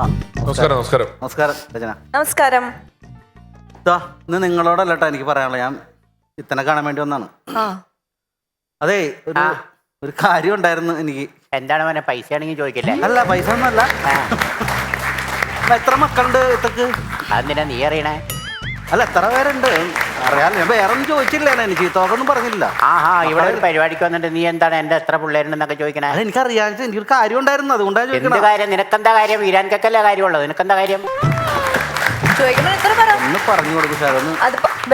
നമസ്കാരം നമസ്കാരം നമസ്കാരം രചന. നമസ്കാരം. ഇന്ന് നിങ്ങളോടല്ല കേട്ടോ എനിക്ക് പറയാനുള്ളത്. ഞാൻ ഇത്തനെ കാണാൻ വേണ്ടി വന്നാണ്. അതെ, ഒരു കാര്യം ഉണ്ടായിരുന്നു എനിക്ക്. എന്താണ് മോനെ, പൈസ ആണെങ്കിൽ ചോദിക്കില്ലേ? അല്ല, പൈസ ഒന്നുമല്ല. എത്ര മക്കളുണ്ട് ഇത്തക്ക്? അതെന്തിനാ നീ അറിയണേ? അല്ല, എത്ര പേരുണ്ട് അറിയാലോ. ഞാൻ വേറെ ഒന്നും ചോദിച്ചില്ല, എനിക്ക് തോക്കൊന്നും പറഞ്ഞില്ല. ഇവിടെ ഒരു പരിപാടിക്ക് വന്നിട്ട് നീ എന്താണ് എന്റെ എത്ര പിള്ളേരുണ്ടെന്നൊക്കെ ചോദിക്കണേ? അത് എനിക്കറിയാം, എനിക്കൊരു കാര്യം ഉണ്ടായിരുന്നു, അതുകൊണ്ടാണ് എന്ത് ചോദിക്കുന്നത്. കാര്യം? നിനക്കെന്താ കാര്യം? വീരാൻക്കല്ലേ കാര്യമുള്ളത്, നിനക്കെന്താ കാര്യം? ഒന്ന് പറഞ്ഞു കൊടുക്കും സാർ. ഒന്ന്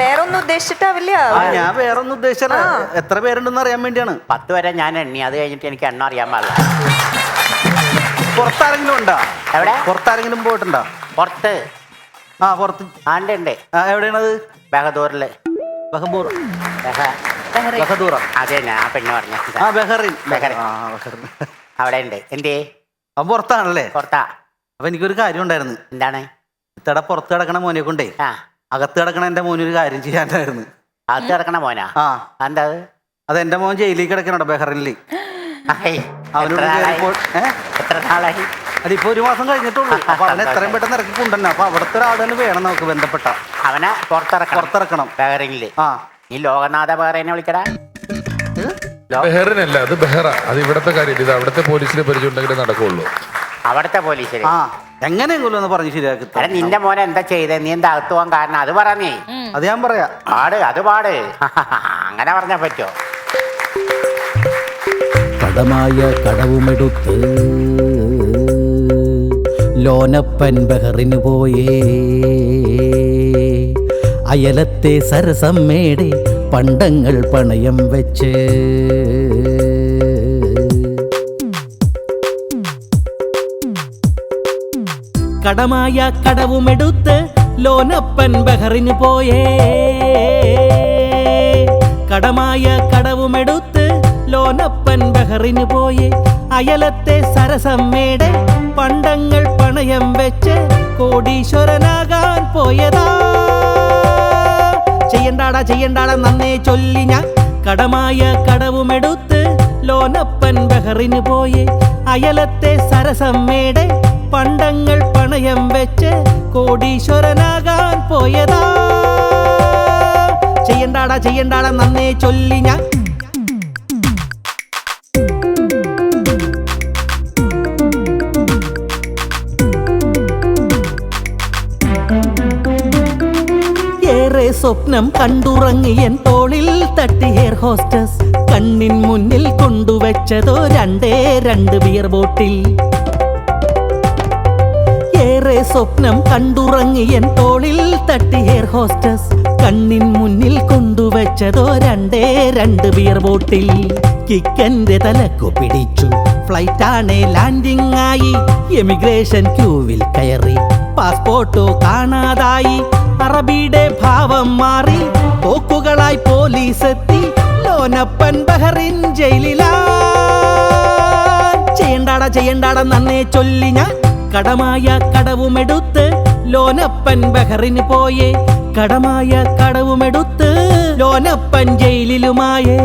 വേറെ ഒന്നും ഉദ്ദേശിച്ചിട്ടാവില്ല. ഞാൻ വേറെ ഒന്നും ഉദ്ദേശിച്ചല്ല, എത്ര പേരുണ്ടെന്ന് അറിയാൻ വേണ്ടിയാണ്. 10 വരെ ഞാൻ എണ്ണി, അത് കഴിഞ്ഞിട്ട് എനിക്ക് എണ്ണ അറിയാൻ പാടില്ല. പുറത്താരെങ്കിലും ഉണ്ടോ? എവിടെ? പുറത്താരെങ്കിലും പോയിട്ടുണ്ടോ? പുറത്ത് പുറത്ത് ആണ്ടുണ്ട്. എവിടെയാണത്? ബഹദൂറില്. അതെ, ഞാൻ പെണ്ണ് പറഞ്ഞു. അവിടെ ഉണ്ട്. എന്തേ? അവൻ പുറത്താണല്ലേ? പുറത്താ. അപ്പൊ എനിക്കൊരു കാര്യം ഉണ്ടായിരുന്നു. എന്താണ്? ഇത്തട പുറത്ത് കിടക്കണ മോനെ കൊണ്ടേ അകത്ത് കിടക്കണ എന്റെ മോനൊരു കാര്യം ചെയ്യാനായിരുന്നു. അകത്ത് കിടക്കണ മോനാ? എന്താ അത്? എന്റെ മോൻ ജയിലിൽ കിടക്കണോ ബഹറിനില്. എത്ര നാളായി? അതിപ്പോ 1 മാസം കഴിഞ്ഞിട്ടുള്ളൂ. അപ്പൊ അവനെ എത്രയും പെട്ടെന്ന് ഇറക്കി കൊണ്ടുവന്നെ. അപ്പൊ അവിടുത്തെ ഒരാൾ തന്നെ വേണം നമുക്ക് ബന്ധപ്പെട്ട. അവനെ പുറത്തിറക്കണം. ബഹറിനില്. നീ ലോകനാഥ ബഹ്റൈനെ വിളിക്കടാ. ബഹ്റൈനല്ല, അത് ബെഹ്റ. അത് ഇവിടത്തെ കാര്യം. ഇത് അവിടുത്തെ പോലീസിനെ പരിചയമുണ്ടെങ്കിലേ നടക്കുള്ളൂ. അവിടുത്തെ പോലീസിന് എങ്ങനെയെങ്കിലും ഒന്ന് പറഞ്ഞു ശരിയാക്കി. നിന്റെ മോനെ എന്താ ചെയ്തേ? നീ എന്താ അകത്ത് പോകാൻ കാരണം? അത് പറ. നീ അത് ഞാൻ പറയാ. അത് പാട്. അങ്ങനെ പറഞ്ഞാ പറ്റോ? കടമായ കടവുമെടുത്ത് ലോനപ്പൻ ബഹറിന് പോയേ, അയലത്തെ സരസമ്മേടെ പണ്ടങ്ങൾ പണയം വെച്ച്. കടമായ കടവുമെടുത്ത് ലോനപ്പൻ ബഹറിന് പോയേ, കടമായ കടവുമെടുത്ത് ലോനപ്പൻ ബഹറിന് പോയേ, അയലത്തെ സരസമ്മേടെ പണ്ടങ്ങൾ പണയം വെച്ച് കോടീശ്വരനാകാൻ പോയതാ. ചെയ്യണ്ടാടാ നന്നേ ചൊല്ലി ഞാൻ. കടമായ കടവുമെടുത്ത് ലോനപ്പൻ ബഹറിന് പോയേ, അയലത്തെ സരസമ്മേടെ പണ്ടങ്ങൾ പണയം വെച്ച് കോടീശ്വരനാകാൻ പോയതാ. ചെയ്യണ്ടാടാ നന്നേ ചൊല്ലി ഞാൻ. ഏറെ സ്വപ്നം കണ്ടുറങ്ങിയൻ തോളിൽ തട്ടി എയർ ഹോസ്റ്റസ്, കണ്ണിൻ മുന്നിൽ കൊണ്ടുവച്ചതോ 2 ബിയർ ബോട്ടിൽ. ഏറെ സ്വപ്നം കണ്ടുറങ്ങിയൻ തോളിൽ തട്ടി എയർ ഹോസ്റ്റസ്, കണ്ണിൻ മുന്നിൽ കൊണ്ടുവച്ചതോ 2 ബിയർ ബോട്ടിൽ. കിക്കന്റെ തലക്കു പിടിച്ചു, ഫ്ലൈറ്റാണേ ലാൻഡിംഗ് ആയി. എമിഗ്രേഷൻ ക്യൂവിൽ കയറി, പാസ്പോർട്ടോ കാണാതായി. അറബിയുടെ ഭാവം മാറി, തോക്കുകളായി പോലീസ് എത്തി. ലോനപ്പൻ ബഹറിൻ ജയിലിലാ. ചെയ്യണ്ടാടാ നന്നേ ചൊല്ലി ഞാൻ. കടമായ കടവുമെടുത്ത് ലോനപ്പൻ ബഹറിന് പോയേ, കടമായ കടവുമെടുത്ത് ലോനപ്പൻ ജയിലിലുമായേ.